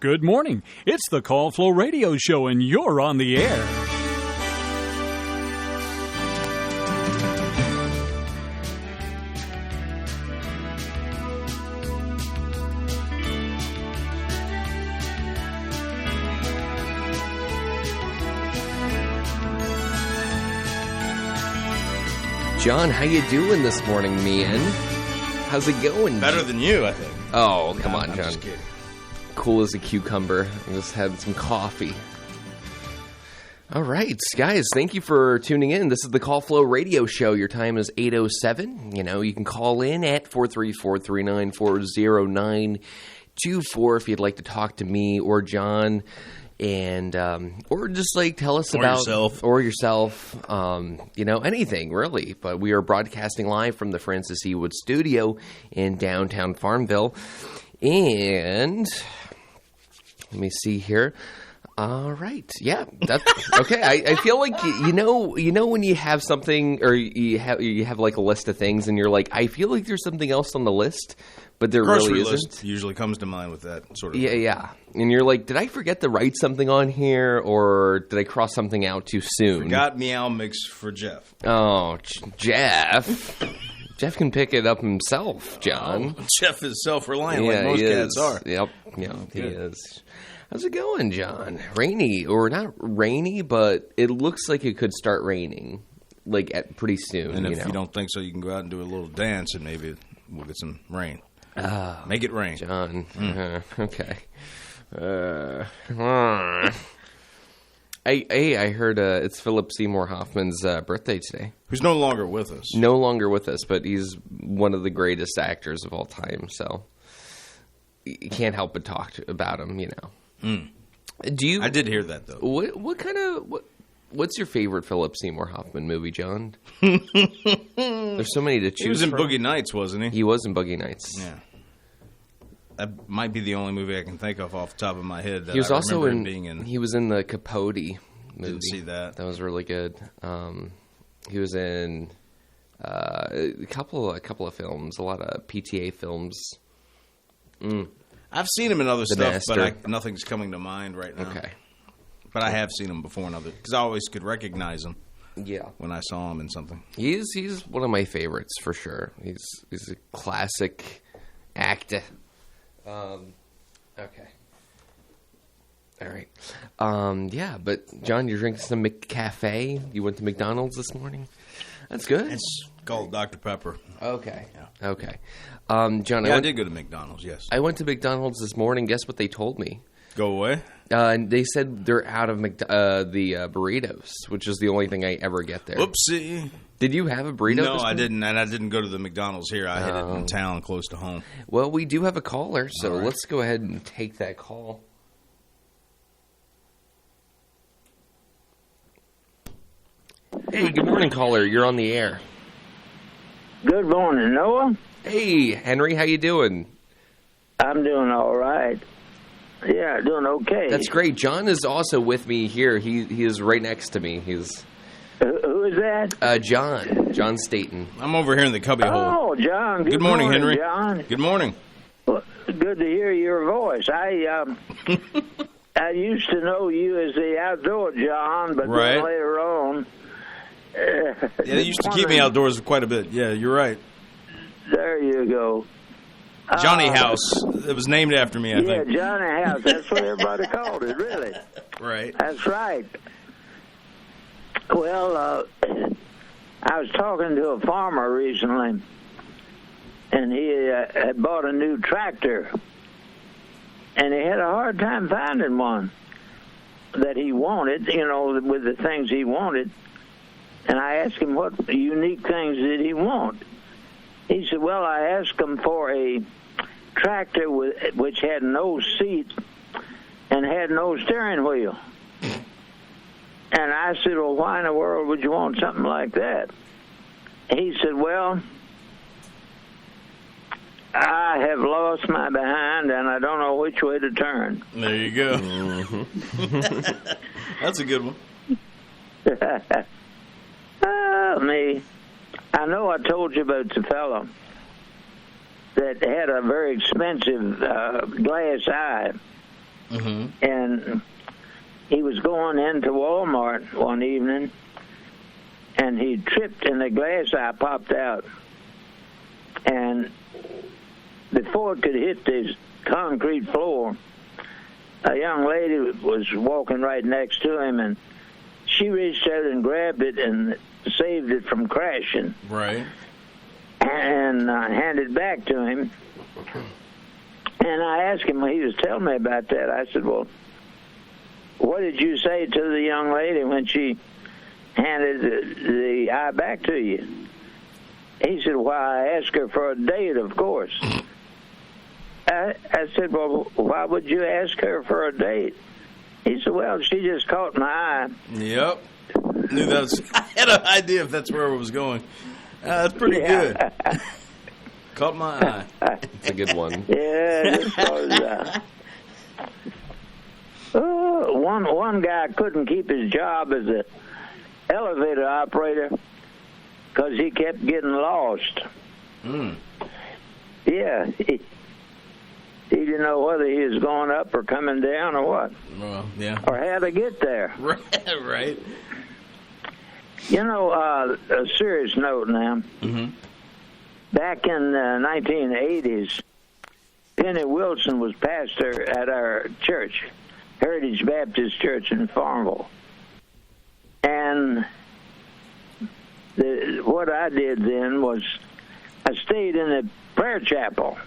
Good morning. It's the Call Flow Radio Show, and you're on the air. John, how you doing this morning, man? How's it going? Better than you, I think. Oh, come on, I'm John. just kidding. Cool as a cucumber. I just had some coffee. All right, guys, thank you for tuning in. This is the Call Flow Radio Show. Your time is 8:07. You know, you can call in at 434-394-0924 if you'd like to talk to me or John. And or just like tell us about yourself, you know, anything really. But we are broadcasting live from the Francis E. Wood Studio in downtown Farmville. And let me see here. All right, yeah, that's okay. I feel like you know when you have something or you have like a list of things, and you're like, I feel like there's something else on the list, but there really isn't. List usually comes to mind with that sort of thing. Yeah. And you're like, did I forget to write something on here, or did I cross something out too soon? Forgot meow mix for Jeff. Oh, Jeff. Jeff can pick it up himself, John. Oh, Jeff is self-reliant like most cats are. Yep, he is. How's it going, John? Rainy, or not rainy, but it looks like it could start raining, like pretty soon. And if you don't think so, you can go out and do a little dance, and maybe we'll get some rain. Make it rain, John. Okay. I heard it's Philip Seymour Hoffman's birthday today. Who's no longer with us. No longer with us, but he's one of the greatest actors of all time. So you can't help but talk about him, you know. Do you? I did hear that though. What's your favorite Philip Seymour Hoffman movie, John? There's so many to choose from. He was in Boogie Nights, wasn't he? He was in Boogie Nights. Yeah. That might be the only movie I can think of off the top of my head that he was I also remember him being in. He was in the Capote movie. Didn't see that. That was really good. He was in a couple of films, a lot of PTA films. I've seen him in other stuff, Master. but nothing's coming to mind right now. Okay. But I have seen him before in other, because I always could recognize him. Yeah. When I saw him in something. He's one of my favorites for sure. He's a classic actor. Okay. All right. Yeah, but John, you're drinking some McCafe. You went to McDonald's this morning. That's good. It's called Dr. Pepper. Okay. Yeah. Okay. John, I did go to McDonald's, yes. I went to McDonald's this morning. Guess what they told me? Go away? And they said they're out of the burritos, which is the only thing I ever get there. Whoopsie. Did you have a burrito? No, I didn't, and I didn't go to the McDonald's here. I had it in town close to home. Well, we do have a caller, so let's go ahead and take that call. Hey, good morning, caller. You're on the air. Good morning, Noah. Hey, Henry, how you doing? I'm doing all right. Yeah, doing okay. That's great. John is also with me here. He is right next to me. He's who is that? John Staten. I'm over here in the cubby hole. Oh, John. Good morning, Henry. John. Good morning. Well, good to hear your voice. I used to know you as the outdoor John, but then later on. Yeah, they used to keep me outdoors quite a bit. Yeah, you're right. There you go. Johnny House. It was named after me, I think. Yeah, Johnny House. That's what everybody called it, really. Right. That's right. Well, I was talking to a farmer recently, and he had bought a new tractor, and he had a hard time finding one that he wanted, you know, with the things he wanted. And I asked him what unique things did he want. He said, well, I asked him for a tractor which had no seat and had no steering wheel. And I said, well, why in the world would you want something like that? He said, well, I have lost my behind and I don't know which way to turn. There you go. Mm-hmm. That's a good one. Me. I know I told you about the fellow that had a very expensive glass eye, And he was going into Walmart one evening, and he tripped and the glass eye popped out. And before it could hit this concrete floor, a young lady was walking right next to him, and she reached out and grabbed it and saved it from crashing. Right. And handed it back to him. And I asked him when he was telling me about that, I said, well, what did you say to the young lady when she handed the eye back to you? He said, well, I asked her for a date, of course. I said, well, why would you ask her for a date? He said, well, she just caught my eye. Yep. Knew that was, I had an idea if that's where it was going. That's pretty good. Caught my eye. It's a good one. Yeah, just cause, one guy couldn't keep his job as an elevator operator because he kept getting lost. Yeah, he didn't know whether he was going up or coming down or what. Well, yeah. Or how to get there. Right. You know, a serious note now. Back in the 1980s, Penny Wilson was pastor at our church, Heritage Baptist Church in Farmville. And what I did then was I stayed in the prayer chapel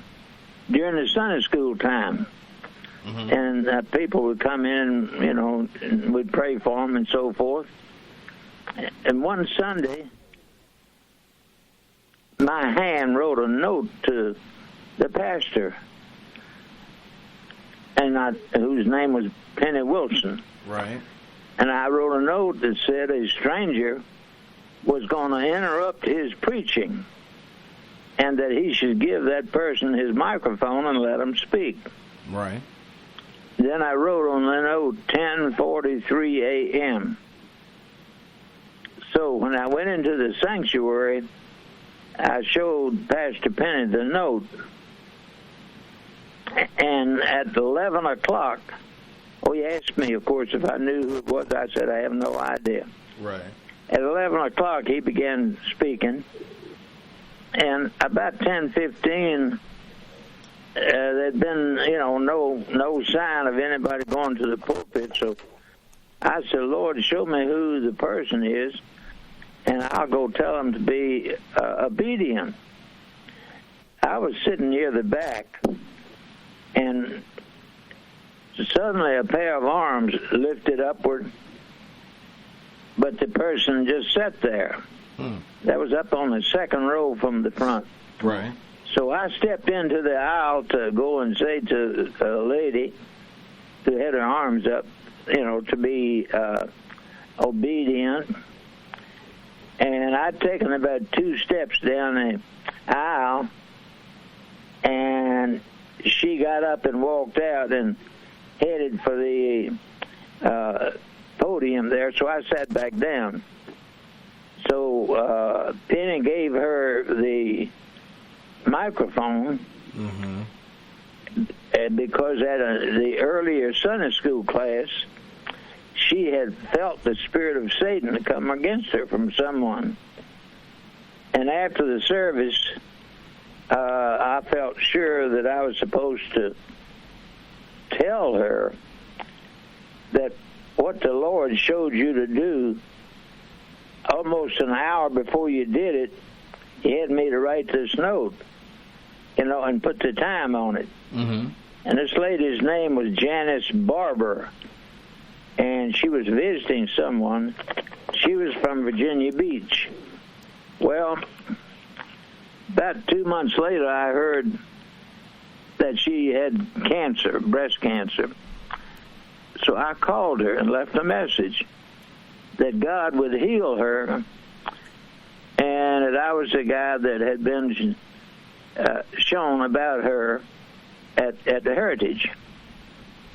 during the Sunday school time. And people would come in, you know, and we'd pray for them and so forth. And one Sunday, my hand wrote a note to the pastor, and whose name was Penny Wilson. Right. And I wrote a note that said a stranger was going to interrupt his preaching, and that he should give that person his microphone and let him speak. Right. Then I wrote on the note 10:43 a.m. So when I went into the sanctuary, I showed Pastor Penny the note. And at 11 o'clock, he asked me, of course, if I knew who it was. I said, I have no idea. Right. At 11 o'clock, he began speaking. And about 10:15, there'd been, you know, no sign of anybody going to the pulpit. So I said, Lord, show me who the person is, and I'll go tell him to be obedient. I was sitting near the back, and suddenly a pair of arms lifted upward, but the person just sat there. That was up on the second row from the front. Right. So I stepped into the aisle to go and say to a lady who had her arms up, you know, to be obedient. And I'd taken about 2 steps down the aisle, and she got up and walked out and headed for the podium there, so I sat back down. So Penny gave her the microphone, because at the earlier Sunday school class, she had felt the spirit of Satan come against her from someone. And after the service, I felt sure that I was supposed to tell her that what the Lord showed you to do almost an hour before you did it, He had me to write this note, you know, and put the time on it. And this lady's name was Janice Barber, and she was visiting someone. She was from Virginia Beach. Well, about 2 months later, I heard that she had cancer, breast cancer. So I called her and left a message that God would heal her, and that I was the guy that had been shown about her at the Heritage,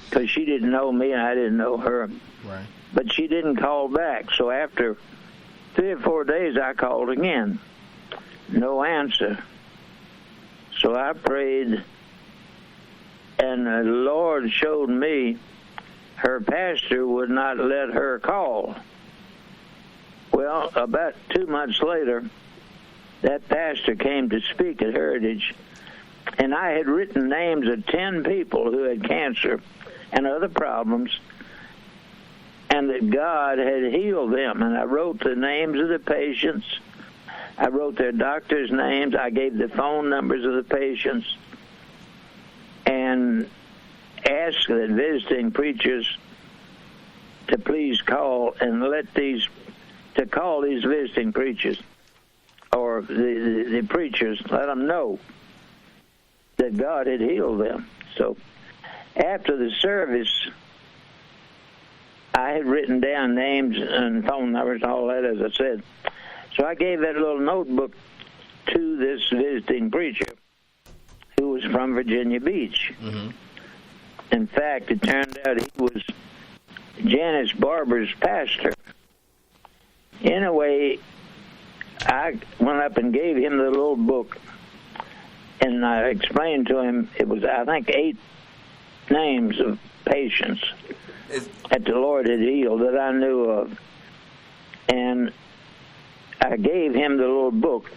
because she didn't know me and I didn't know her. Right. But she didn't call back. So after 3 or 4 days, I called again. No answer. So I prayed And the Lord showed me her pastor would not let her call. Well, about 2 months later, that pastor came to speak at Heritage, and I had written names of 10 people who had cancer and other problems, and that God had healed them. And I wrote the names of the patients. I wrote their doctors' names. I gave the phone numbers of the patients and asked the visiting preachers to please call and call these visiting preachers or the preachers, let them know that God had healed them. So after the service, I had written down names and phone numbers and all that, as I said. So I gave that little notebook to this visiting preacher who was from Virginia Beach. Mm-hmm. In fact, it turned out he was Janice Barber's pastor. Anyway, I went up and gave him the little book, and I explained to him it was, I think, 8 names of patients that the Lord had healed that I knew of. And I gave him the little book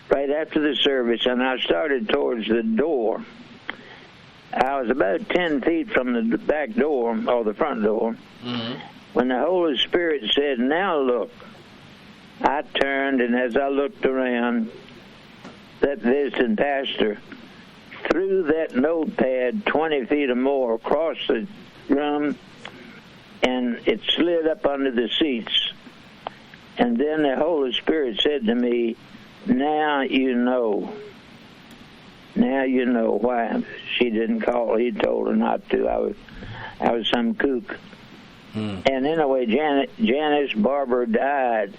right after the service, and I started towards the door. I was about 10 feet from the back door, or the front door, when the Holy Spirit said, "Now look." I turned, and as I looked around, that visiting pastor threw that notepad 20 feet or more across the room, and it slid up under the seats. And then the Holy Spirit said to me, "Now you know. Now you know why she didn't call. He told her not to. I was some kook." And anyway, Janice Barber died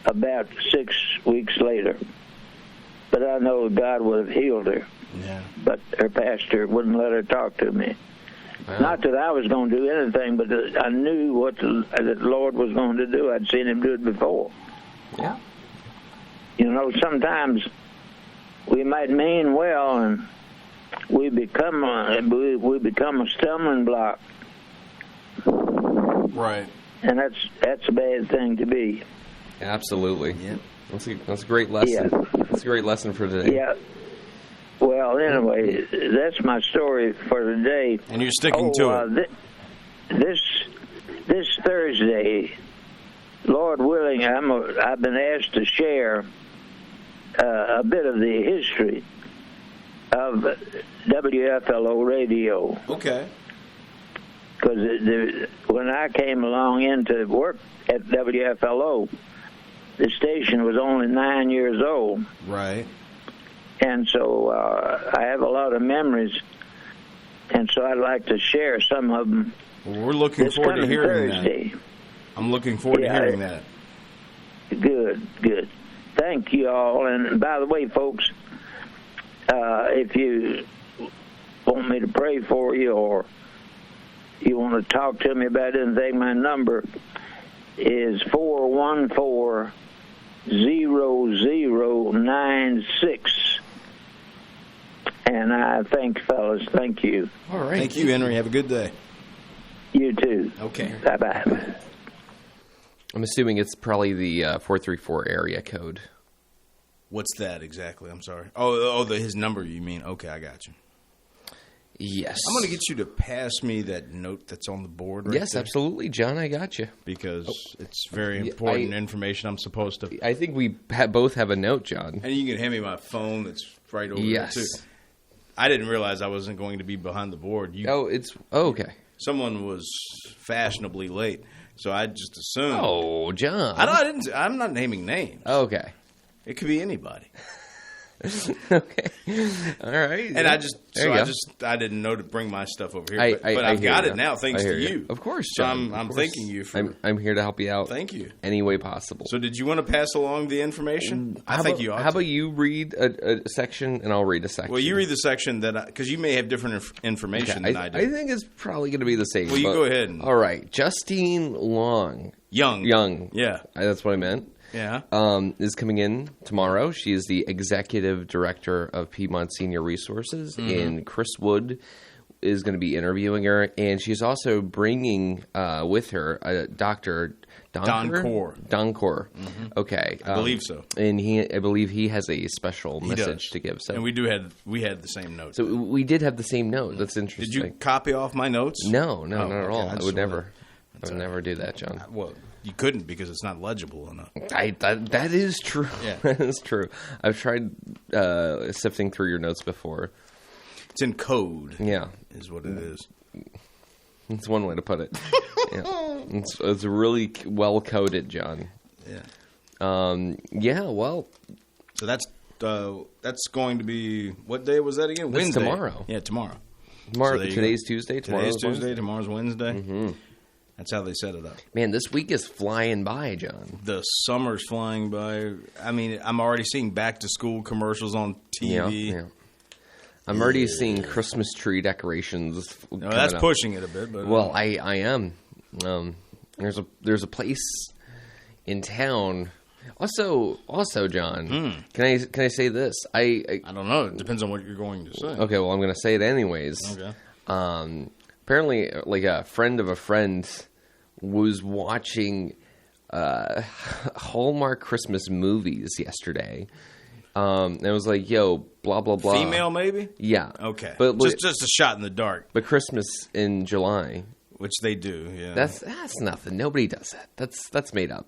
about 6 weeks later. But I know God would have healed her. Yeah. But her pastor wouldn't let her talk to me. Wow. Not that I was going to do anything, but I knew what the Lord was going to do. I'd seen him do it before. Yeah. You know, sometimes we might mean well, and we become a stumbling block. Right. And that's a bad thing to be. Absolutely. Yeah. That's a great lesson. Yeah. That's a great lesson for today. Yeah. Well, anyway, that's my story for today. And you're sticking to it. This Thursday, Lord willing, I've been asked to share a bit of the history of WFLO radio. Okay. Because when I came along into work at WFLO, the station was only 9 years old. Right. And so I have a lot of memories, and so I'd like to share some of them. Well, we're looking forward to hearing Thursday. That. I'm looking forward to hearing that. Good. Thank you all. And by the way, folks, if you want me to pray for you or you want to talk to me about anything, my number is 414-0096. And I thank fellas. Thank you. All right. Thank you, Henry. Have a good day. You too. Okay. Bye-bye. I'm assuming it's probably the 434 area code. What's that exactly? I'm sorry. Oh, his number you mean. Okay, I got you. Yes. I'm going to get you to pass me that note that's on the board right Yes, there. Absolutely, John. I got you. Because it's very important information I'm supposed to... I think we both have a note, John. And you can hand me my phone that's right over there, too. I didn't realize I wasn't going to be behind the board. Okay. Someone was fashionably late, so I just assumed... Oh, John. I'm not naming names. Okay. It could be anybody. Okay. All right. And I didn't know to bring my stuff over here. But I've got it now thanks to you. Of course, John. So I'm thanking you for... I'm here to help you out. Thank you. Any way possible. So did you want to pass along the information? I think you ought to. How about you read a section and I'll read a section? Well, you read the section because you may have different information than I do. I think it's probably going to be the same. Well, you go ahead. All right. Justine Young. Yeah. That's what I meant. is coming in tomorrow. She is the executive director of Piedmont Senior Resources, and Chris Wood is going to be interviewing her, and she's also bringing with her Dr. Don Core. Don Core. Okay. I believe so. And I believe he has a special message to give. So. And we had the same notes. So we did have the same note. That's interesting. Did you copy off my notes? No, not at all. I would never do that, John. Well, you couldn't because it's not legible enough. That is true. Yeah. That is true. I've tried sifting through your notes before. It's in code. Yeah. Is what it is. That's one way to put it. Yeah. It's really well coded, John. Yeah. Yeah, well. So that's going to be, what day was that again? Wednesday. Tomorrow. Yeah, tomorrow. So today's Tuesday. Today's Tuesday. Tomorrow's Wednesday. Mm-hmm. That's how they set it up. Man, this week is flying by, John. The summer's flying by. I mean, I'm already seeing back-to-school commercials on TV. Yeah. I'm already seeing Christmas tree decorations. No, that's pushing it a bit. But well, I am. There's a place in town. Also, John. Can I say this? I don't know. It depends on what you're going to say. Okay, well, I'm going to say it anyways. Okay. Apparently, like a friend of a friend was watching Hallmark Christmas movies yesterday. And it was like, yo, blah, blah, blah. Female, maybe? Yeah. Okay. But just a shot in the dark. But Christmas in July. Which they do, yeah. That's nothing. Nobody does that. That's made up.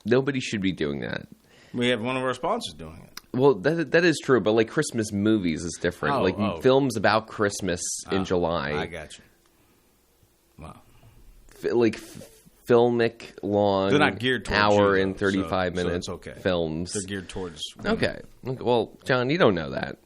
Nobody should be doing that. We have one of our sponsors doing it. Well, that is true, but like Christmas movies is different. Films about Christmas in July. I got you. Wow. Filmic, long, they're not geared towards hour you, and 35 minute so it's okay. films. They're geared towards women. Okay. Well, John, you don't know that.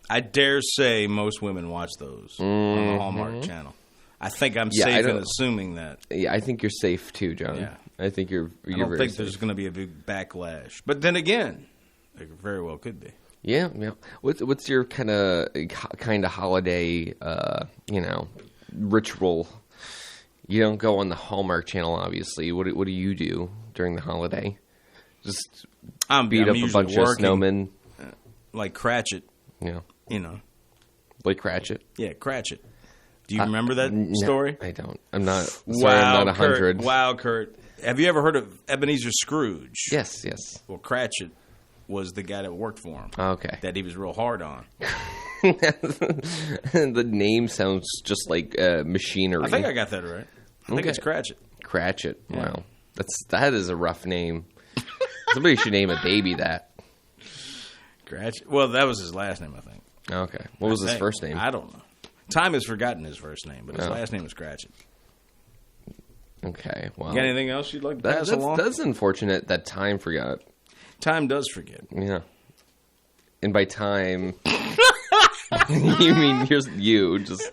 I dare say most women watch those on the Hallmark Channel. I think I'm safe in assuming that. Yeah, I think you're safe too, John. Yeah. I think you're I don't very think safe. there's going to be a big backlash. But then again, there very well could be. Yeah. What's your kind of holiday, ritual? You don't go on the Hallmark Channel, obviously. What do you do during the holiday? Just beat up a bunch of snowmen? Like Cratchit. Yeah. You know. Like Cratchit? Yeah, Cratchit. Do you remember that story? I don't. I'm not. Sorry, I'm not 100. Wow, Kurt. Have you ever heard of Ebenezer Scrooge? Yes. Well, Cratchit was the guy that worked for him. Okay. That he was real hard on. The name sounds just like machinery. I think I got that right. I think it's Cratchit. Cratchit. Yeah. Wow. That is a rough name. Somebody should name a baby that. Cratchit. Well, that was his last name, I think. Okay. What was his first name? I don't know. Time has forgotten his first name, but his last name was Cratchit. Okay. Well, you got anything else you'd like to pass along? That's unfortunate that Time forgot. Time does forget. Yeah. And by time, you mean you just.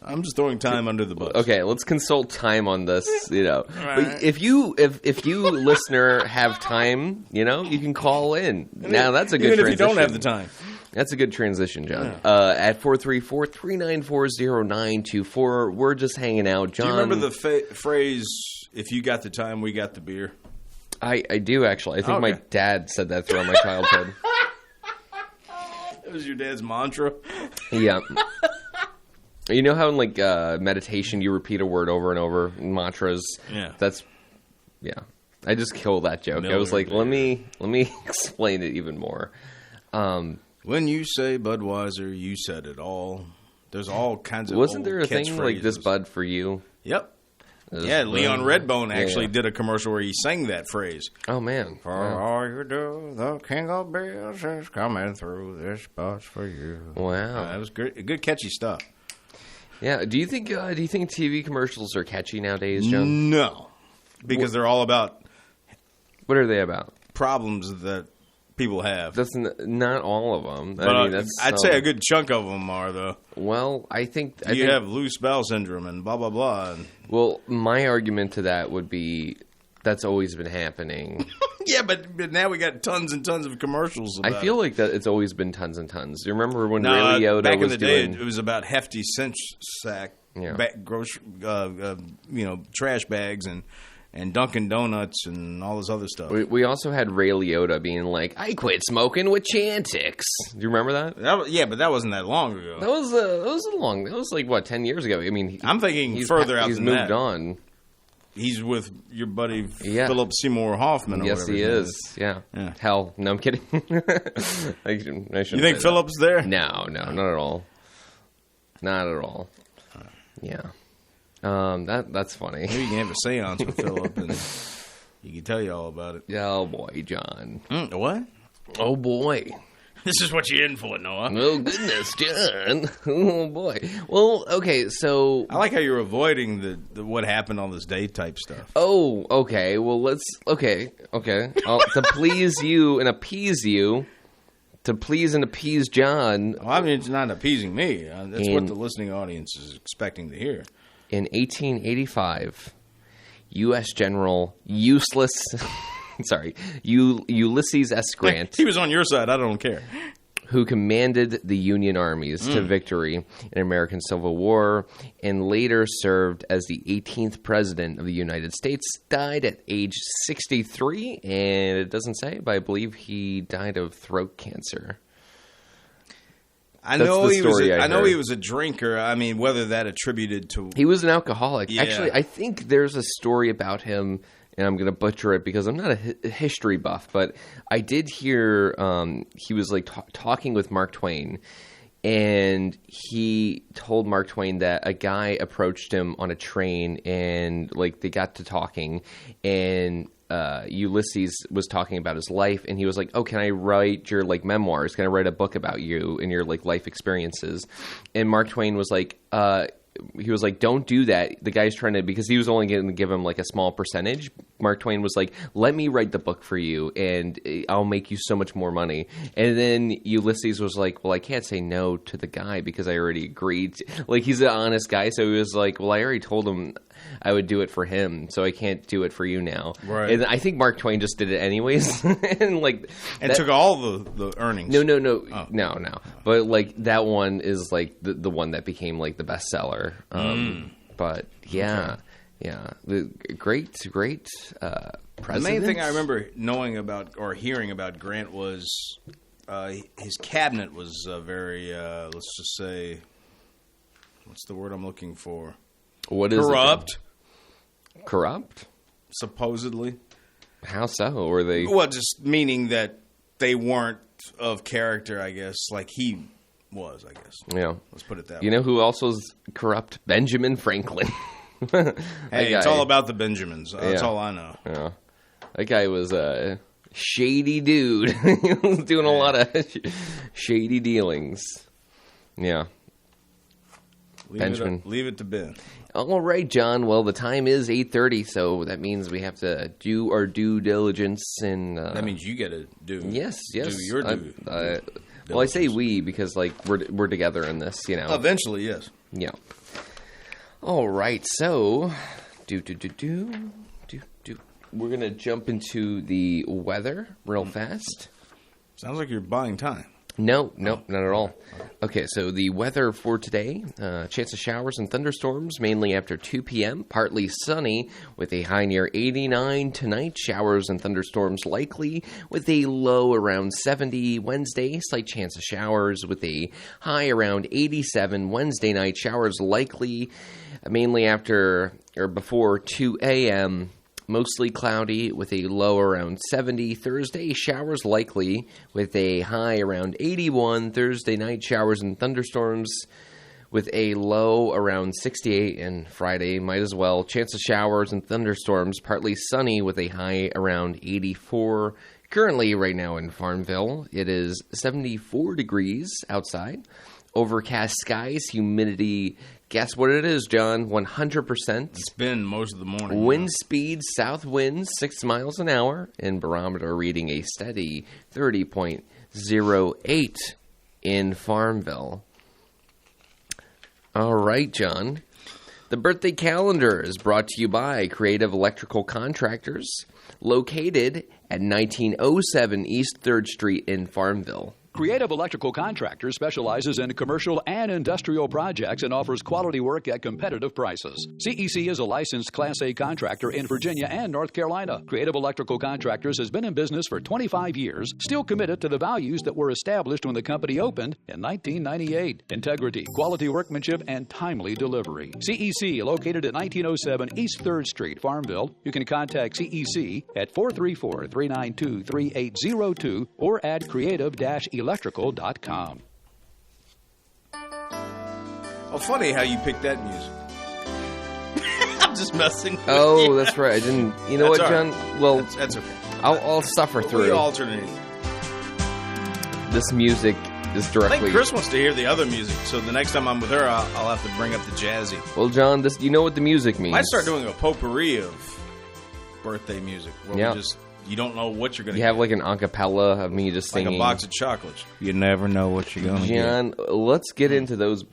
I'm just throwing Time under the bus. Okay, let's consult Time on this. Right. But if you listener have time, you can call in. Now that's a good transition. Even if you don't have the time. That's a good transition, John. Yeah. At 434-394-0924, we're just hanging out, John. Do you remember the phrase, if you got the time, we got the beer? I do, actually. I think my dad said that throughout my childhood. That was your dad's mantra? Yeah. You know how in meditation you repeat a word over and over in mantras? Yeah. Yeah. I just killed that joke. I was like, let me explain it even more. When you say Budweiser, you said it all. There's all kinds of Wasn't there a thing phrases. like this Bud for you? Yep. Yeah, Leon Redbone actually did a commercial where he sang that phrase. Oh, man. For all you do, the king of beers is coming through. This Bud's for you. Wow. That was good catchy stuff. Yeah. Do you think TV commercials are catchy nowadays, John? No. Because they're all about... What are they about? Problems that people have. That's not all of them. But I'd say a good chunk of them are, though. Well, I think... You have loose bowel syndrome and blah, blah, blah. Well, my argument to that would be that's always been happening. Yeah, but now we got tons and tons of commercials about I feel like that it's always been tons and tons. You remember when Ray Liotta back was in the day, it was about hefty cinch sack, trash bags and Dunkin' Donuts and all this other stuff. We also had Ray Liotta being like, I quit smoking with Chantix. Do you remember that? But that wasn't that long ago. That was like, what, 10 years ago? I mean, I'm thinking further out than that. He's moved on. He's with your buddy Philip Seymour Hoffman. Yes, he is. Yeah. Hell, no, I'm kidding. I shouldn't. You think Philip's there? No, not at all. Not at all. Yeah. That's funny. Maybe you can have a seance with Philip and he can tell you all about it. Oh, boy, John. What? Oh, boy. This is what you're in for, Noah. Oh, goodness, John. Oh, boy. Well, okay, so... I like how you're avoiding the what happened on this day type stuff. Oh, okay. Well, let's... Okay. To please you and appease you, to please and appease John... Well, I mean, it's not appeasing me. That's what the listening audience is expecting to hear. In 1885, U.S. General Ulysses S. Grant. He was on your side. I don't care. Who commanded the Union armies to victory in American Civil War and later served as the 18th president of the United States, died at age 63, and it doesn't say, but I believe he died of throat cancer. I know he was a drinker. I mean, whether that attributed to... He was an alcoholic. Yeah. Actually, I think there's a story about him, and I'm going to butcher it because I'm not a history buff, but I did hear he was like talking with Mark Twain, and he told Mark Twain that a guy approached him on a train, and like they got to talking, and Ulysses was talking about his life, and he was like, oh, can I write your like memoirs? Can I write a book about you and your like life experiences? And Mark Twain was like, he was like, don't do that. The guy's trying to, because he was only going to give him like a small percentage. Mark Twain was like, let me write the book for you and I'll make you so much more money. And then Ulysses was like, well, I can't say no to the guy because I already agreed. Like, he's an honest guy. So he was like, well, I already told him I would do it for him, so I can't do it for you now. Right. And I think Mark Twain just did it anyways. and took all the earnings. No. No. But like that one is like the one that became like the bestseller. But yeah. The great president. The main thing I remember knowing about or hearing about Grant was his cabinet was very, let's just say, what's the word I'm looking for? What is corrupt? Corrupt? Supposedly. How so? Were they? Well, just meaning that they weren't of character, I guess, like he was, I guess. Yeah. Let's put it that way. You know who else was corrupt? Benjamin Franklin. Hey, it's all about the Benjamins. That's all I know. Yeah. That guy was a shady dude. He was doing a lot of shady dealings. Yeah. Leave it to Ben. All right, John. Well, the time is 8:30, so that means we have to do our due diligence. And that means you got to do. Yes. Do your due. Well, I say we because like we're together in this, you know. Eventually, yes. Yeah. All right. So, we're gonna jump into the weather real fast. Sounds like you're buying time. No, not at all. Okay, so the weather for today, chance of showers and thunderstorms, mainly after 2 p.m., partly sunny with a high near 89 tonight, showers and thunderstorms likely with a low around 70 Wednesday, slight chance of showers with a high around 87 Wednesday night, showers likely mainly after or before 2 a.m., mostly cloudy with a low around 70. Thursday, showers likely with a high around 81. Thursday night, showers and thunderstorms with a low around 68. And Friday, might as well. Chance of showers and thunderstorms, partly sunny with a high around 84. Currently, right now in Farmville, it is 74 degrees outside. Overcast skies, humidity. Guess what it is, John? 100%. It's been most of the morning. Wind speed, south winds, 6 miles an hour, and barometer reading a steady 30.08 in Farmville. All right, John. The birthday calendar is brought to you by Creative Electrical Contractors, located at 1907 East 3rd Street in Farmville. Creative Electrical Contractors specializes in commercial and industrial projects and offers quality work at competitive prices. CEC is a licensed Class A contractor in Virginia and North Carolina. Creative Electrical Contractors has been in business for 25 years, still committed to the values that were established when the company opened in 1998. Integrity, quality workmanship, and timely delivery. CEC, located at 1907 East 3rd Street, Farmville. You can contact CEC at 434-392-3802 or at creative-electrical.com. Oh, funny how you picked that music. I'm just messing with Oh, you. that's right. I didn't. You know what, John? Well, that's okay. I'll suffer through. We alternate. This music is I directly. think Chris wants to hear the other music, so the next time I'm with her, I'll have to bring up the jazzy. Well, John, you know what the music means. Might start doing a potpourri of birthday music. Where you don't know what you're going to get. You have like an acapella of me just singing. Like a box of chocolates. You never know what you're going to get. John, let's get into those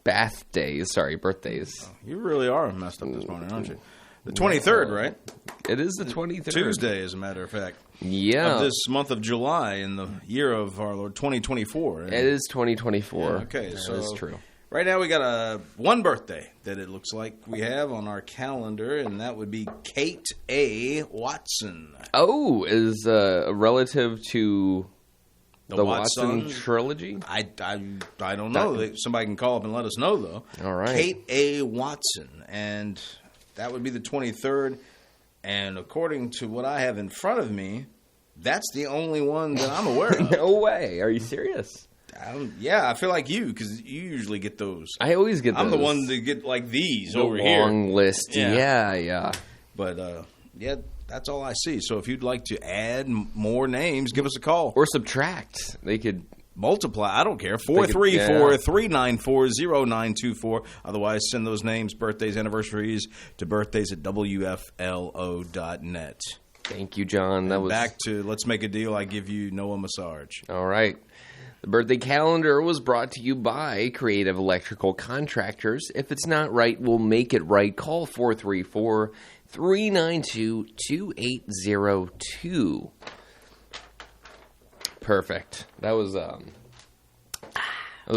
birthdays. You really are messed up this morning, aren't you? The 23rd, right? It is the 23rd. Tuesday, as a matter of fact. Yeah. Of this month of July in the year of our Lord 2024. It is 2024. Yeah, okay, so that is true. Right now we got one birthday that it looks like we have on our calendar, and that would be Kate A. Watson. Oh, is a relative to the Watson Watson trilogy? I don't know. Somebody can call up and let us know, though. All right. Kate A. Watson, and that would be the 23rd. And according to what I have in front of me, that's the only one that I'm aware of. No way. Are you serious? Yeah, I feel like you, because you usually get those. I always get those. I'm the one that get like these the over here. Long list. Yeah. But, that's all I see. So if you'd like to add more names, give us a call. Or subtract. They could multiply. I don't care. 434-394-0924. Otherwise, send those names, birthdays, anniversaries to birthdays@wflo.net. Thank you, John. Back to Let's Make a Deal. I give you Noah Massage. All right. The birthday calendar was brought to you by Creative Electrical Contractors. If it's not right, we'll make it right. Call 434-392-2802. Perfect. That was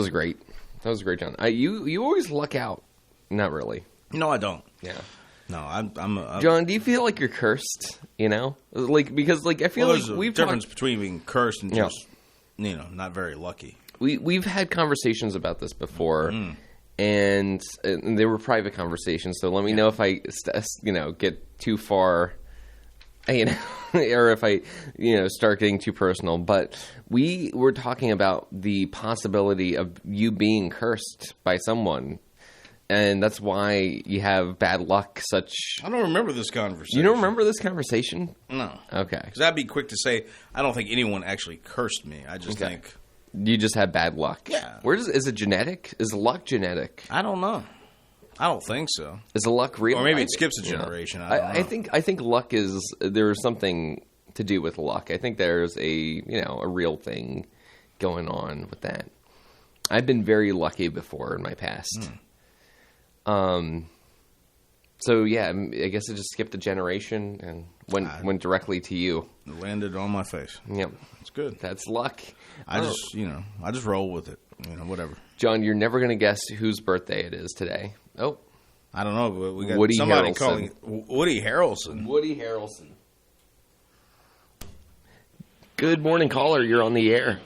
great. That was great, John. You always luck out. Not really. No, I don't. Yeah. No, I'm John, do you feel like you're cursed? You know, because I feel like we've difference between being cursed and just not very lucky. We've had conversations about this before, and they were private conversations. So let me know if I get too far, or if I start getting too personal. But we were talking about the possibility of you being cursed by someone. And that's why you have bad luck. I don't remember this conversation. You don't remember this conversation? No. Okay. Because I'd be quick to say I don't think anyone actually cursed me. I just think you just had bad luck. Yeah. Is it genetic? Is luck genetic? I don't know. I don't think so. Is the luck real? Or maybe it skips a generation. I think luck is there's something to do with luck. I think there's a real thing going on with that. I've been very lucky before in my past. So yeah, I guess it just skipped a generation and went directly to you. It landed on my face. Yep. It's good. That's luck. I just roll with it. Whatever. John, you're never going to guess whose birthday it is today. Oh. I don't know, but we got Woody somebody Harrelson. calling Woody Harrelson. Woody Harrelson. Good morning, caller. You're on the air.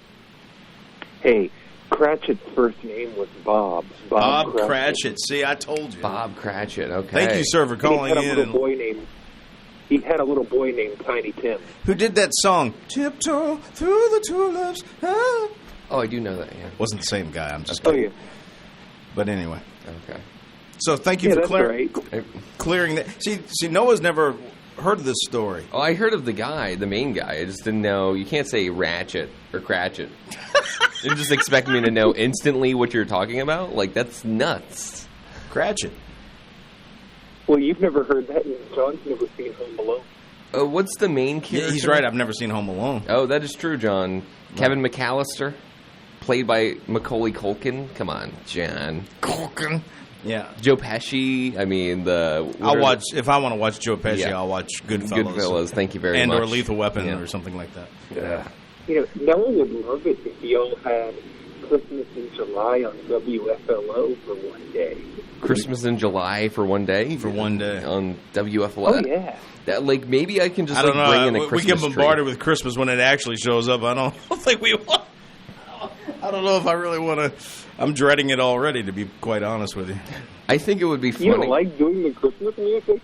Hey. Cratchit's first name was Bob. Bob Cratchit. See, I told you. Bob Cratchit. Okay. Thank you, sir, for calling in. He had a little boy named Tiny Tim. Who did that song? Tiptoe through the tulips. Ah. Oh, I do know that. Yeah. Wasn't the same guy. I'm just kidding. Yeah. But anyway. Okay. So thank you for clearing that. See, Noah's never heard of this story. Oh, I heard of the main guy. I just didn't know. You can't say Ratchet or Cratchit. You just expect me to know instantly what you're talking about? Like, that's nuts. Cratchit. Well, you've never heard that, and John's never seen Home Alone. What's the main character? Yeah, he's right. I've never seen Home Alone. Oh, that is true, John. Right. Kevin McAllister, played by Macaulay Culkin. Come on, John. Culkin. Yeah. Joe Pesci. I mean, if I want to watch Joe Pesci, I'll watch Goodfellas. Goodfellas. Thank you very much. Or Lethal Weapon or something like that. Yeah. no one would love it if y'all had Christmas in July on WFLO for one day. Christmas in July for one day? For one day. On WFLO? Oh, yeah. That, maybe I can just, bring in a Christmas we get bombarded tree. with Christmas when it actually shows up. I don't think we want... I don't know if I really want to... I'm dreading it already, to be quite honest with you. I think it would be funny. You don't like doing the Christmas music?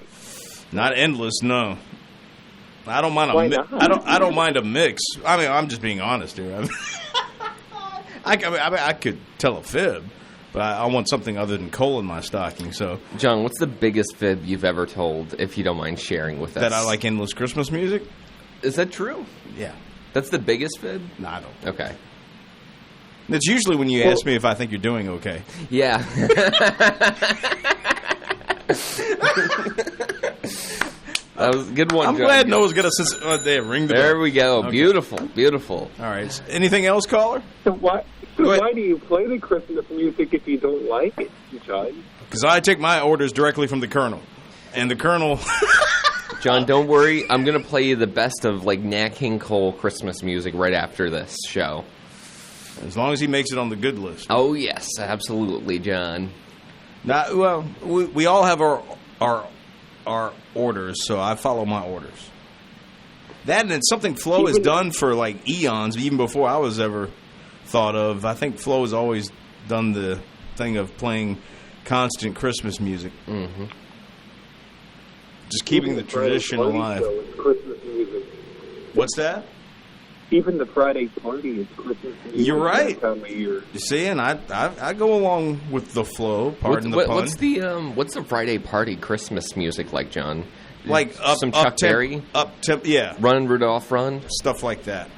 Not endless, no. I don't mind Why not? I don't mind a mix. I mean, I'm just being honest here. I could tell a fib, but I want something other than coal in my stocking. So, John, what's the biggest fib you've ever told, if you don't mind sharing with us? That I like endless Christmas music? Is that true? Yeah. That's the biggest fib? No, I don't. Okay. It's usually when you ask me if I think you're doing okay. Yeah. That was a good one, I'm John. glad Noah's got a sense. There, ring the bell. There we go. Okay. Beautiful, beautiful. All right. Anything else, caller? So why do you play the Christmas music if you don't like it, John? Because I take my orders directly from the Colonel. And the Colonel... John, don't worry. I'm going to play you the best of, Nat King Cole Christmas music right after this show. As long as he makes it on the good list. Oh, yes. Absolutely, John. Now, well, we all have our orders, so I follow my orders. That and it's something Flo has done for eons, even before I was ever thought of. I think Flo has always done the thing of playing constant Christmas music. Mm-hmm. Just keeping the tradition alive. Christmas music. What's that? Even the Friday party is Christmas music. You're right. That time of year. You see, and I go along with the flow. Pardon the pun. What's the Friday party Christmas music like, John? Some Chuck Berry, yeah, Run Rudolph Run, stuff like that.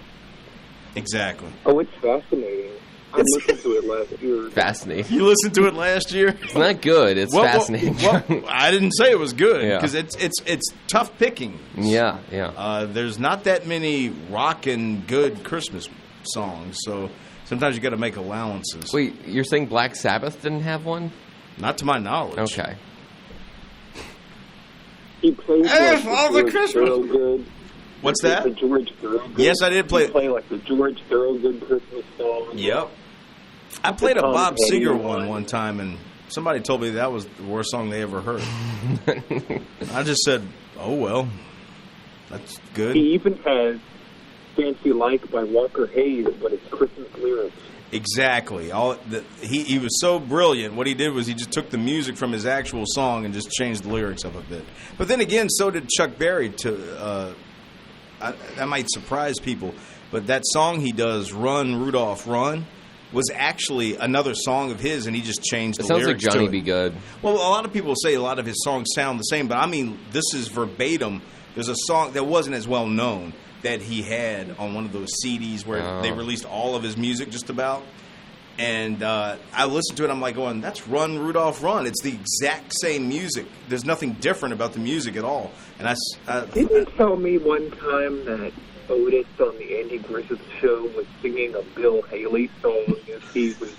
Exactly. Oh, it's fascinating. I listened to it last year. Fascinating. You listened to it last year? It's not good. It's fascinating. I didn't say it was good because Yeah. it's tough picking. Yeah, yeah. There's not that many rockin' good Christmas songs, so sometimes you got to make allowances. Wait, you're saying Black Sabbath didn't have one? Not to my knowledge. Okay. He played all the Christmas. Thorogood. What's that? The George Thorogood. Yes, I did play. He played the George Thorogood Christmas song. Yep. I played a Bob Seger one time, and somebody told me that was the worst song they ever heard. I just said, oh, well, that's good. He even has Fancy Like by Walker Hayes, but it's Christmas lyrics. Exactly. He was so brilliant. What he did was he just took the music from his actual song and just changed the lyrics up a bit. But then again, so did Chuck Berry. That might surprise people, but that song he does, Run, Rudolph, Run, was actually another song of his, and he just changed the lyrics to it. Sounds like Johnny B. Good. Well, a lot of people say a lot of his songs sound the same, but I mean, this is verbatim. There's a song that wasn't as well known that he had on one of those CDs where they released all of his music just about. And I listened to it, I'm like going, that's Run, Rudolph, Run. It's the exact same music. There's nothing different about the music at all. And Didn't you tell me one time that Otis on the Andy Griffith Show was singing a Bill Haley song as he was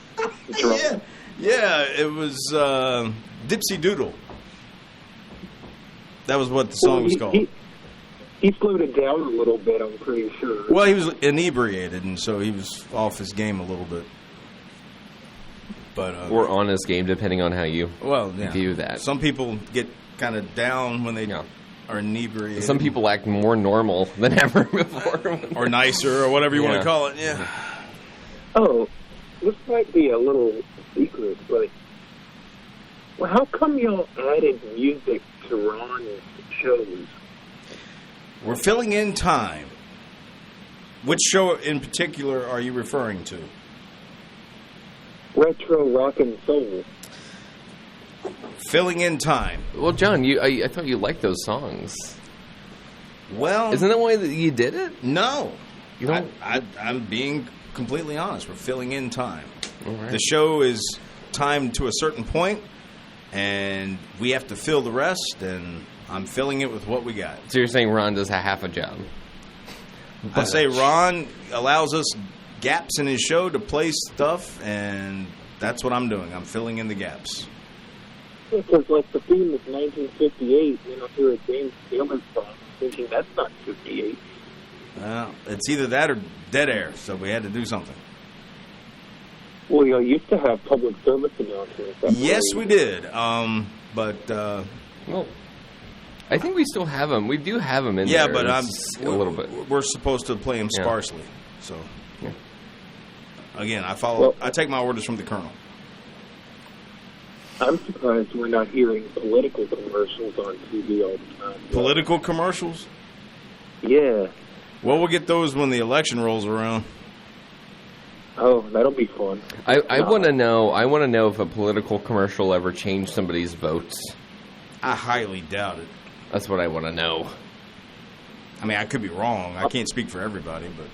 drunk? Yeah, it was Dipsy Doodle. That was what the song was called. He slowed it down a little bit, I'm pretty sure. Well, he was inebriated, and so he was off his game a little bit. But or on his game, depending on how you view that. Some people get kind of down when they are inebriated. Some people act more normal than ever before. Or nicer, or whatever you want to call it, yeah. Oh, this might be a little secret, but how come y'all added music to Ron's shows? We're filling in time. Which show in particular are you referring to? Retro Rock and Soul. Filling in time. Well, John, I thought you liked those songs. Well, isn't that why you did it? No. You don't? I'm being completely honest. We're filling in time. All right. The show is timed to a certain point, and we have to fill the rest, and I'm filling it with what we got. So you're saying Ron does a half a job? I say Ron allows us gaps in his show to play stuff, and that's what I'm doing. I'm filling in the gaps. Because, the theme is 1958, you hear a James Taylor song, thinking that's not 58. Well, it's either that or dead air, so we had to do something. Well, you used to have public service announcements. Yes, we did. Well, I think we still have them. We do have them in there. Yeah, but a little bit. We're supposed to play them sparsely. So, again, I take my orders from the Colonel. I'm surprised we're not hearing political commercials on TV all the time. Political commercials? Yeah. Well, we'll get those when the election rolls around. Oh, that'll be fun. I want to know. I want to know if a political commercial ever changed somebody's votes. I highly doubt it. That's what I want to know. I mean, I could be wrong. I can't speak for everybody, but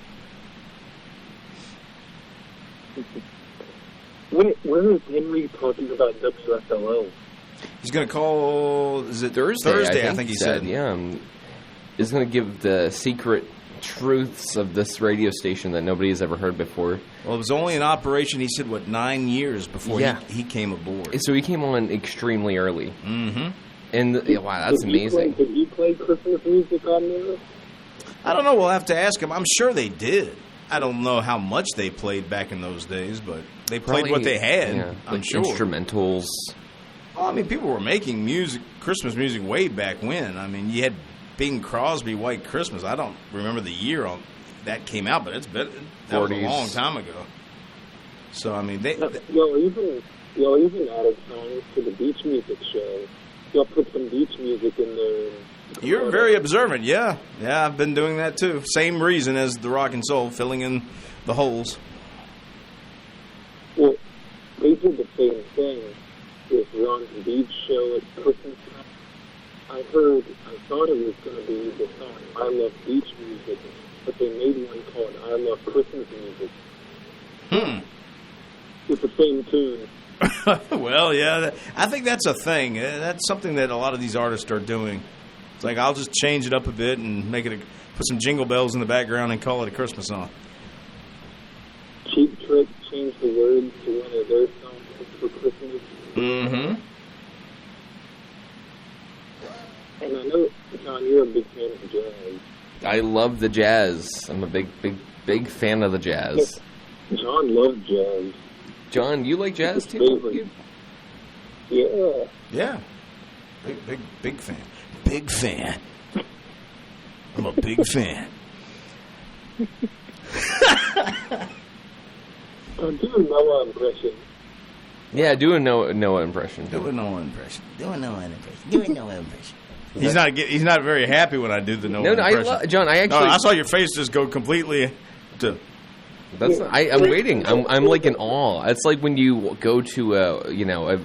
where is Henry talking about WSLO? He's going to call. Is it Thursday? I think he said. Yeah, he's going to give the secret truths of this radio station that nobody has ever heard before. Well, it was only in operation, he said, 9 years before he came aboard. So he came on extremely early. Mm-hmm. And, wow, that's amazing. Did he play Christmas music on there? I don't know. We'll have to ask him. I'm sure they did. I don't know how much they played back in those days, but they played what they had, I'm sure. Instrumentals. Well, I mean, people were making music, Christmas music way back when. I mean, you had Bing Crosby, White Christmas. I don't remember the year that came out, but that was a long time ago. So, I mean, y'all even added songs to the beach music show. Y'all put some beach music in there. You're very observant, yeah. Yeah, I've been doing that too. Same reason as the rock and soul, filling in the holes. Well, they did the same thing with Ron's Beach show at Christmas time. I thought it was going to be the song I Love Beach Music, but they made one called I Love Christmas Music. With the same tune. Well, yeah, I think that's a thing. That's something that a lot of these artists are doing. It's like, I'll just change it up a bit and put some jingle bells in the background and call it a Christmas song. Cheap Trick changed the words to one of their songs for Christmas. Mm-hmm. And I know, John, you're a big fan of jazz. I love the jazz. I'm a big fan of the jazz. John loves jazz. John, you like jazz too? Yeah. Yeah. Big fan. Big fan. I'm a big fan. Do a Noah impression. Yeah, do a Noah impression. Do a Noah impression. He's not very happy when I do the Noah impression. John, I saw your face just go completely to... I'm waiting. I'm like in awe. It's like when you go to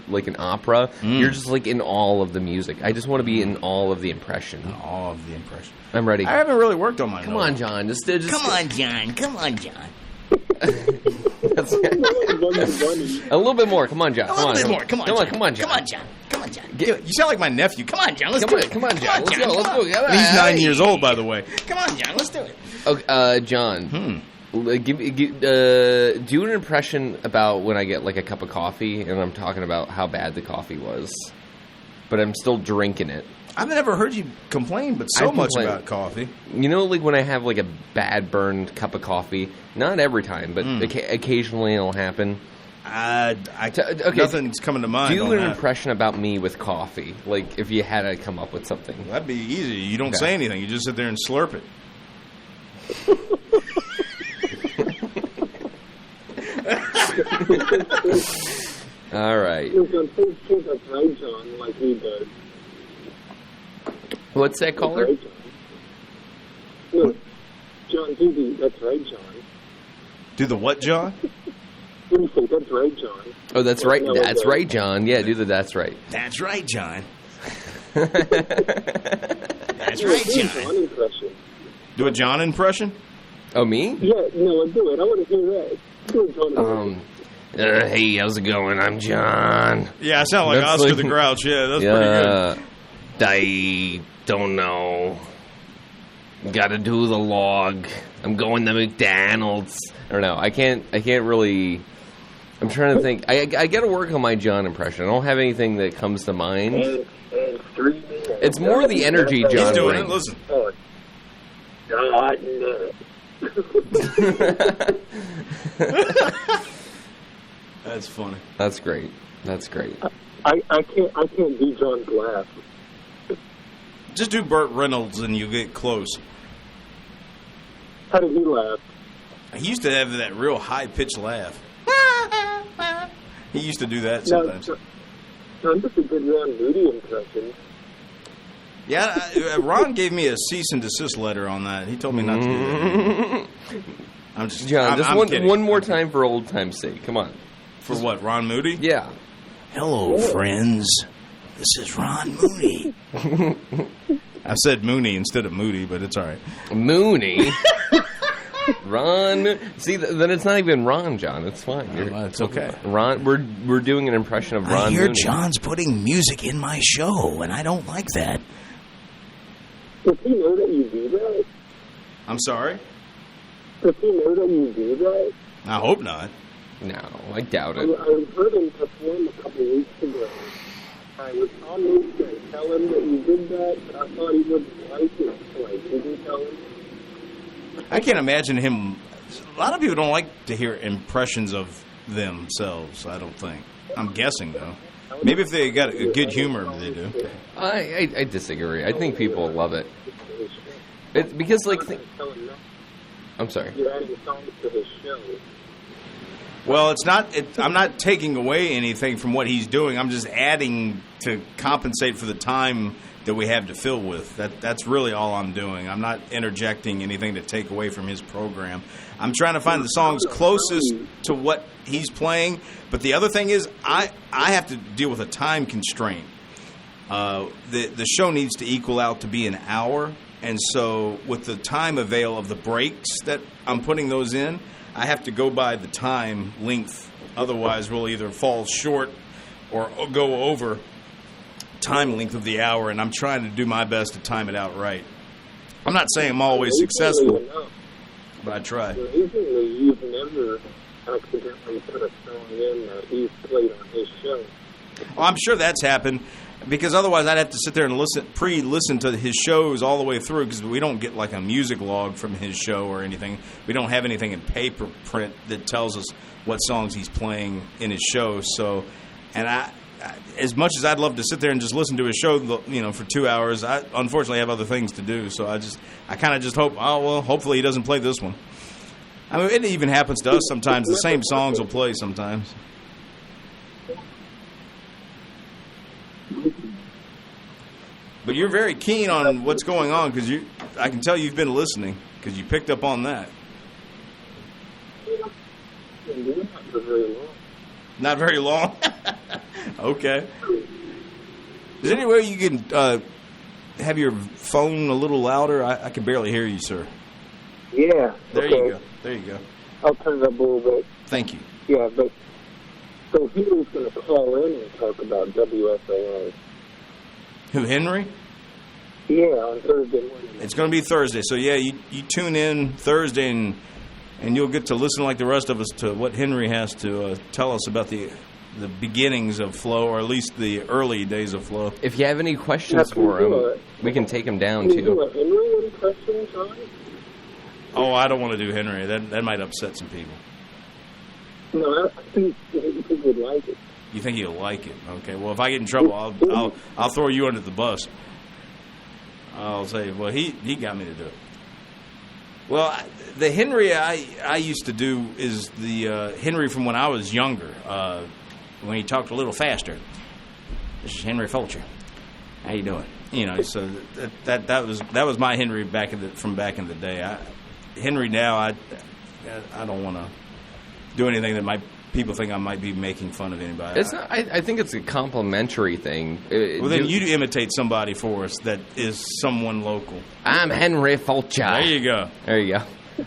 like an opera. You're just like in awe of the music. I just want to be in awe of the impression. In awe of the impression. I'm ready. I haven't really worked on my. Come on, John. Just come on, John. Come on, John. A little bit more. Come on, John. A little bit more. Come on, John. Come on, John. You sound like my nephew. Come on, John. Let's do it. Come on, John. Let's go. He's 9 years old, by the way. Come on, John. Let's do it. Okay, John. Do an impression about when I get like a cup of coffee and I'm talking about how bad the coffee was, but I'm still drinking it. I've never heard you complain, but much about coffee. You know, like when I have like a bad burned cup of coffee, not every time, but occasionally it'll happen. Nothing's coming to mind. Do an impression about me with coffee, like if you had to come up with something. Well, that'd be easy. You don't say anything. You just sit there and slurp it. All right. That's right, John, like he does. What's that caller? Right, John. No, John, that's right, John. Do the what, John? When you say that's right, John. Oh, that's right. That's right, John. Yeah, do the that's right. That's right, John. That's right, John. Do a John impression? Oh, me? Yeah, no, do it. I want to hear that. Do a John impression. Hey, how's it going? I'm John. Yeah, I sound like Oscar the Grouch. Yeah, that's pretty good. I don't know. Gotta do the log. I'm going to McDonald's. I don't know. I can't really... I'm trying to think. I gotta work on my John impression. I don't have anything that comes to mind. And 3 minutes. It's more the energy John brings. Listen. God, no. That's funny. That's great. That's great. I can't do John Glass. Just do Burt Reynolds and you get close. How did he laugh? He used to have that real high-pitched laugh. He used to do that sometimes. No, that's a good Ron Moody impression. Yeah, Ron gave me a cease and desist letter on that. He told me not to do that. I'm just John, just kidding. one more time for old time's sake. Come on. For what, Ron Moody? Yeah. Hello, friends. This is Ron Moody. I said Mooney instead of Moody, but it's all right. Mooney? Ron? See, then it's not even Ron, John. It's fine. It's okay. Ron, we're doing an impression of Ron I hear Mooney. John's putting music in my show, and I don't like that. Does he know that you do that? I'm sorry? Does he know that you do that? I hope not. No, I doubt it. I heard him perform a couple weeks ago. I was on him to tell him that you did that, but I thought he wouldn't like it, so I didn't tell him. I can't imagine him. A lot of people don't like to hear impressions of themselves, I don't think. I'm guessing, though. Maybe if they got a good humor, they do. I disagree. I think people love it. It's because, like... I'm sorry. You're adding songs to his show. Well, it's not. I'm not taking away anything from what he's doing. I'm just adding to compensate for the time that we have to fill with. That's really all I'm doing. I'm not interjecting anything to take away from his program. I'm trying to find the songs closest to what he's playing. But the other thing is, I have to deal with a time constraint. The show needs to equal out to be an hour, and so with the time avail of the breaks that I'm putting those in, I have to go by the time length. Otherwise, we'll either fall short or go over time length of the hour, and I'm trying to do my best to time it out right. I'm not saying I'm always successful, but I try. Recently, you've never accidentally put a song in that he's played on his show. Well, I'm sure that's happened, because otherwise I'd have to sit there and listen to his shows all the way through, because we don't get like a music log from his show or anything. We don't have anything in paper print that tells us what songs he's playing in his show. So, and I as much as I'd love to sit there and just listen to his show, for 2 hours, I unfortunately have other things to do. So I kind of just hope, hopefully he doesn't play this one. I mean, it even happens to us sometimes. The same songs will play sometimes. But you're very keen on what's going on, because I can tell you've been listening, because you picked up on that. Not very long. Not very long? Okay. Is there any way you can have your phone a little louder? I can barely hear you, sir. Yeah. There you go. There you go. I'll turn it up a little bit. Thank you. Yeah, but so he was going to call in and talk about WFAA. Who, Henry? Yeah, on Thursday morning. It's going to be Thursday. So, yeah, you tune in Thursday, and you'll get to listen like the rest of us to what Henry has to tell us about the beginnings of Flow, or at least the early days of Flow. If you have any questions for him, we can take him down, too. Can you do too. a Henry impression, John? Oh, I don't want to do Henry. That might upset some people. No, I think he would like it. You think he'll like it? Okay. Well, if I get in trouble, I'll throw you under the bus. I'll say, well, he got me to do it. Well, the Henry I used to do is the Henry from when I was younger, when he talked a little faster. This is Henry Fulcher. How you doing? So that was my Henry from back in the day. Henry now, I don't want to do anything that people think I might be making fun of anybody. It's not, I think it's a complimentary thing. Well, then you imitate somebody for us that is someone local. I'm Henry Fulcher. There you go. There you go.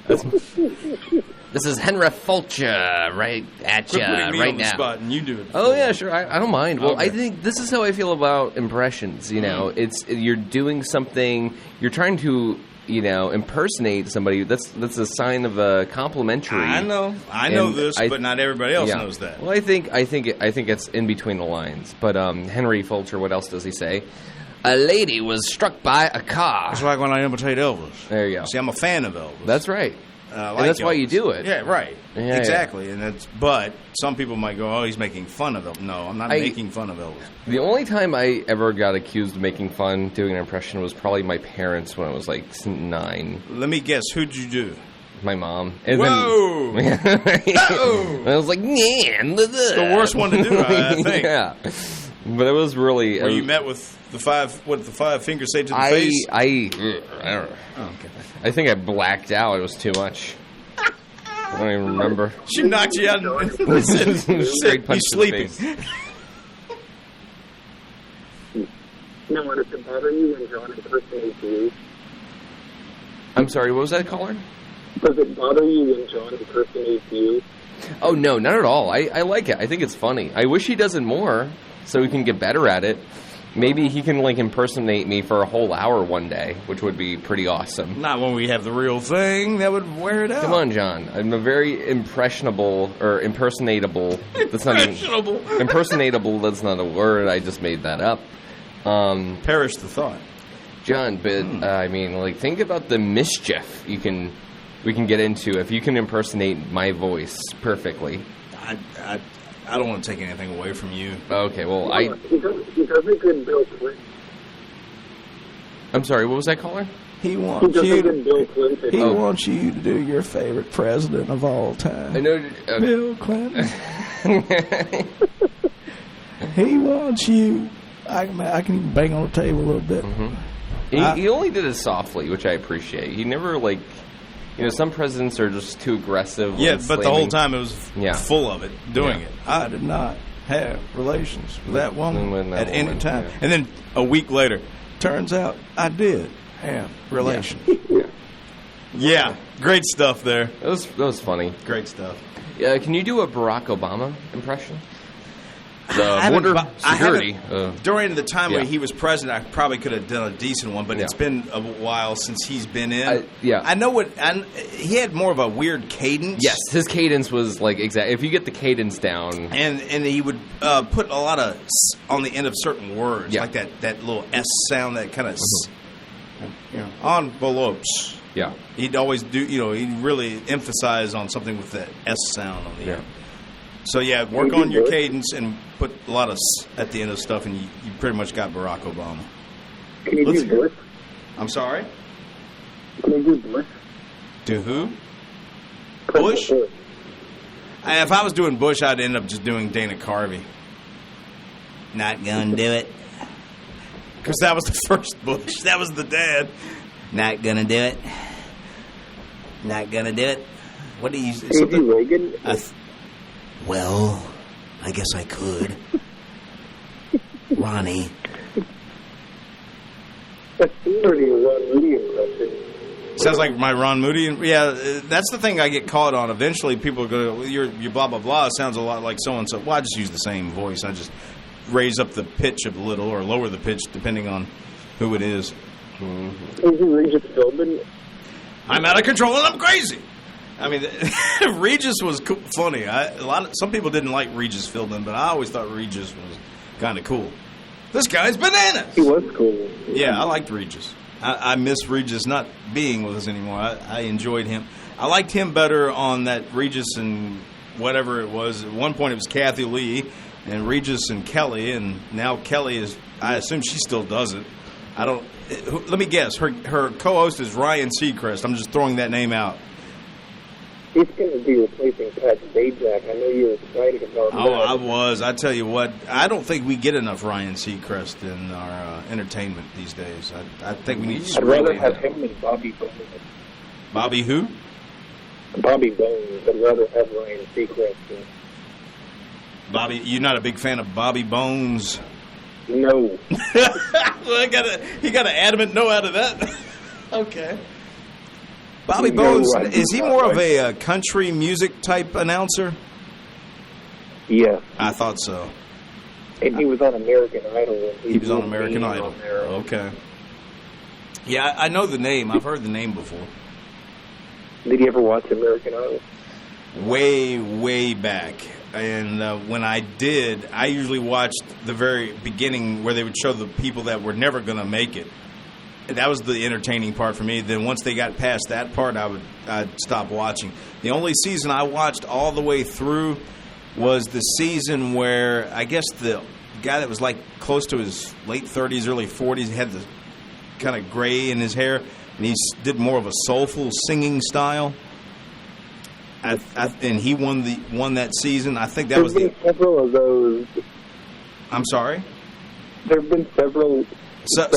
This is Henry Fulcher right at you right on the now. Spot and you do it. Oh yeah, sure. I don't mind. Well, okay. I think this is how I feel about impressions. It's you're doing something. You're trying to impersonate somebody. That's a sign of a complimentary. I know this, but not everybody else knows that. Well, I think it's in between the lines. But Henry Fulcher, what else does he say? A lady was struck by a car. It's like when I imitate Elvis. There you go. See, I'm a fan of Elvis. That's right. Like and that's Elvis. why you do it. Yeah, right. Yeah, exactly. And but some people might go, "Oh, he's making fun of Elvis." No, I'm not making fun of Elvis. The only time I ever got accused of making fun, doing an impression, was probably my parents when I was like 9. Let me guess, who'd you do? My mom. And Whoa! Then, Whoa! I was like, "Man, the worst one to do, I think. Yeah, but it was really. Where you met with the 5? What did the 5 fingers say to the face? I don't know. Oh, okay. I think I blacked out. It was too much. I don't even remember. She knocked you out. Straight punch He's sleeping. Now, would it bother you when John impersonates you? I'm sorry, what was that, caller? Does it bother you when John impersonates you? Oh, no, not at all. I like it. I think it's funny. I wish he does it more so we can get better at it. Maybe he can, like, impersonate me for a whole hour one day, which would be pretty awesome. Not when we have the real thing. That would wear it out. Come on, John. I'm a very impressionable, or impersonatable. That's not Impressionable. Impersonatable, that's not a word. I just made that up. Perish the thought. John, but, I mean, like, think about the mischief we can get into if you can impersonate my voice perfectly. I don't want to take anything away from you. Okay, well, He does a good Bill Clinton. I'm sorry, what was that, caller? He He wants does a you good Bill Clinton. He wants you to do your favorite president of all time. I know. Bill Clinton. He wants you. I can even bang on the table a little bit. Mm-hmm. He only did it softly, which I appreciate. He never, like, you know, some presidents are just too aggressive. Yeah, but the whole time it was full of it, doing it. I did not have relations with that woman at any time. Yeah. And then a week later, turns out I did have relations. Yeah, great stuff there. That was funny. Great stuff. Can you do a Barack Obama impression? The border security. During the time when he was president, I probably could have done a decent one, but it's been a while since he's been in. I know he had more of a weird cadence. Yes, his cadence was like exactly. If you get the cadence down, and he would put a lot of s on the end of certain words, like that little s sound, that kind of envelopes. Yeah, he'd always do. You know, he'd really emphasize on something with that s sound on the end. So, work on your cadence and put a lot of s at the end of stuff, and you pretty much got Barack Obama. Can you do Bush? I'm sorry? Can you do Bush? Do who? Bush? If I was doing Bush, I'd end up just doing Dana Carvey. Not gonna do it. Because that was the first Bush. That was the dad. Not gonna do it. Not gonna do it. What do you... Can you do Reagan? Well, I guess I could. Ronnie. That's pretty Ron Moody impression. Sounds like my Ron Moody. Yeah, that's the thing I get caught on. Eventually, people go, your blah, blah, blah sounds a lot like so-and-so. Well, I just use the same voice. I just raise up the pitch a little or lower the pitch depending on who it is. Is he Regis Philbin? I'm out of control and I'm crazy. I mean, Regis was funny. Some people didn't like Regis Philbin, but I always thought Regis was kind of cool. This guy's bananas. He was cool. Yeah, I liked Regis. I miss Regis not being with us anymore. I enjoyed him. I liked him better on that Regis and whatever it was. At one point it was Kathy Lee and Regis and Kelly, and now Kelly is, I assume she still does it. Let me guess. Her co-host is Ryan Seacrest. I'm just throwing that name out. He's going to be replacing Pat Sajak. I know you're excited about that. Oh, I was. I tell you what, I don't think we get enough Ryan Seacrest in our entertainment these days. I think we need to... I'd rather have him than Bobby Bones. Bobby who? Bobby Bones. I'd rather have Ryan Seacrest. Bobby, you're not a big fan of Bobby Bones? No. Well, he got an adamant no out of that. Okay. Bobby Bones, is he more of a country music type announcer? Yeah. I thought so. And he was on American Idol. He was on American Idol. Okay. Yeah, I know the name. I've heard the name before. Did you ever watch American Idol? way, way back. And when I did, I usually watched the very beginning where they would show the people that were never going to make it. And that was the entertaining part for me. Then once they got past that part, I'd stop watching. The only season I watched all the way through was the season where I guess the guy that was like close to his late 30s, early 40s, he had the kind of gray in his hair, and he did more of a soulful singing style. And he won that season. I think that There's been several of those. I'm sorry? There have been several.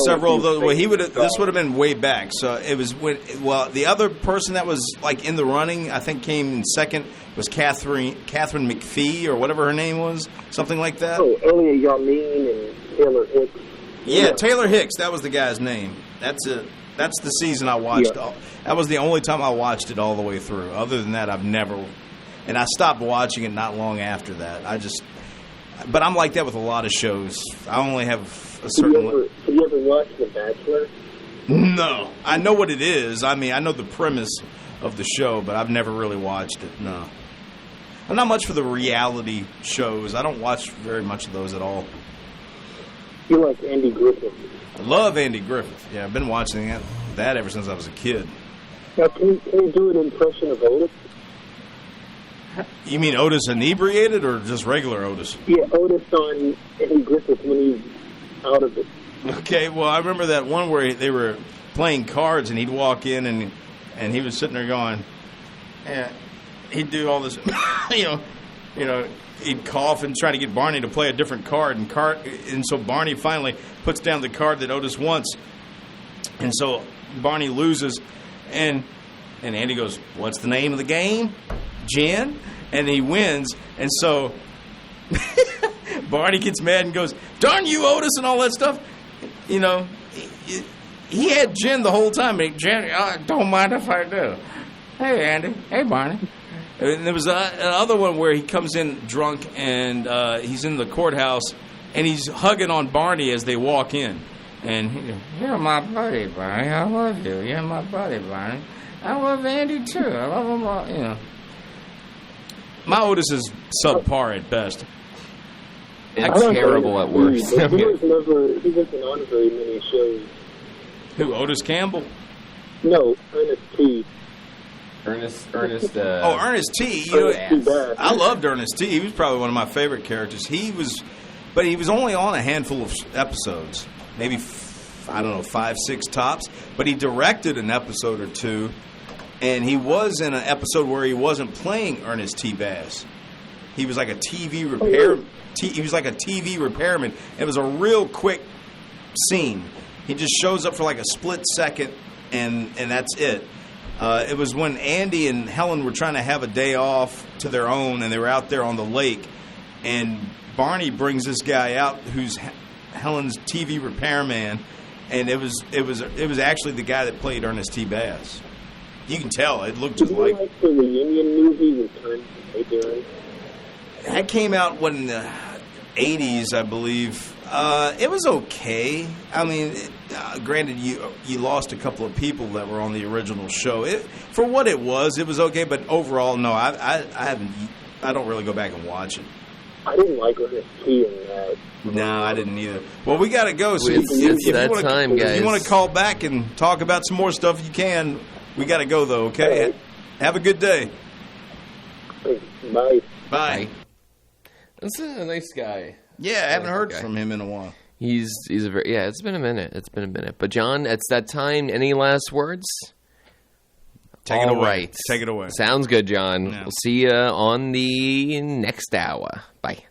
Several of those. Well, this would have been way back. So it was the other person that was like in the running, I think came in second, was Catherine McPhee or whatever her name was, something like that. Oh, Elliot Yamin and Taylor Hicks. Yeah, Taylor Hicks. That was the guy's name. That's it. That's the season I watched. Yeah. That was the only time I watched it all the way through. Other than that, I've never. And I stopped watching it not long after that. But I'm like that with a lot of shows. I only have a certain. Have you ever watched The Bachelor? No, I know what it is. I mean, I know the premise of the show, but I've never really watched it. No, I'm not much for the reality shows. I don't watch very much of those at all. You like Andy Griffith? I love Andy Griffith. Yeah, I've been watching that ever since I was a kid. Now, can you do an impression of Otis? You mean Otis inebriated or just regular Otis? Yeah, Otis on Andy Griffith when he's out of it. Okay, well, I remember that one where they were playing cards and he'd walk in and he was sitting there going, yeah, he'd do all this, you know, he'd cough and try to get Barney to play a different card, and so Barney finally puts down the card that Otis wants, and so Barney loses, and Andy goes, "What's the name of the game? Gin?" And he wins, and so Barney gets mad and goes, "Darn you, Otis," and all that stuff. You know, he had gin the whole time. Gin, don't mind if I do. Hey, Andy. Hey, Barney. And there was another one where he comes in drunk and he's in the courthouse and he's hugging on Barney as they walk in. And he goes, "You're my buddy, Barney. I love you. You're my buddy, Barney. I love Andy too. I love him all." You know, my Otis is subpar at best. And terrible at worst. He wasn't on very many shows. Who, Otis Campbell? No, Ernest T. Ernest T. You know, I loved Ernest T. He was probably one of my favorite characters. But he was only on a handful of episodes, maybe 5, 6 tops. But he directed an episode or two, and he was in an episode where he wasn't playing Ernest T. Bass. He was like a TV repair. He was like a TV repairman. It was a real quick scene. He just shows up for like a split second, and that's it. It was when Andy and Helen were trying to have a day off to their own, and they were out there on the lake, and Barney brings this guy out who's Helen's TV repairman, and it was actually the guy that played Ernest T. Bass. You can tell it looked just like. Like the reunion movie with Time to That came out in the 80s, I believe. It was okay. I mean, granted, you lost a couple of people that were on the original show. For what it was okay. But overall, no, I haven't. I don't really go back and watch it. I didn't like Ernest T. in that. No, I didn't either. Well, we got to go. So it's that time, guys. If you want to call back and talk about some more stuff, you can. We got to go though. Okay. Right. Have a good day. Bye. Bye. That's a nice guy. Yeah, I haven't heard from him in a while. He's a very it's been a minute. But John, it's that time. Any last words? Take it away. Right. Take it away. Sounds good, John. Yeah. We'll see you on the next hour. Bye.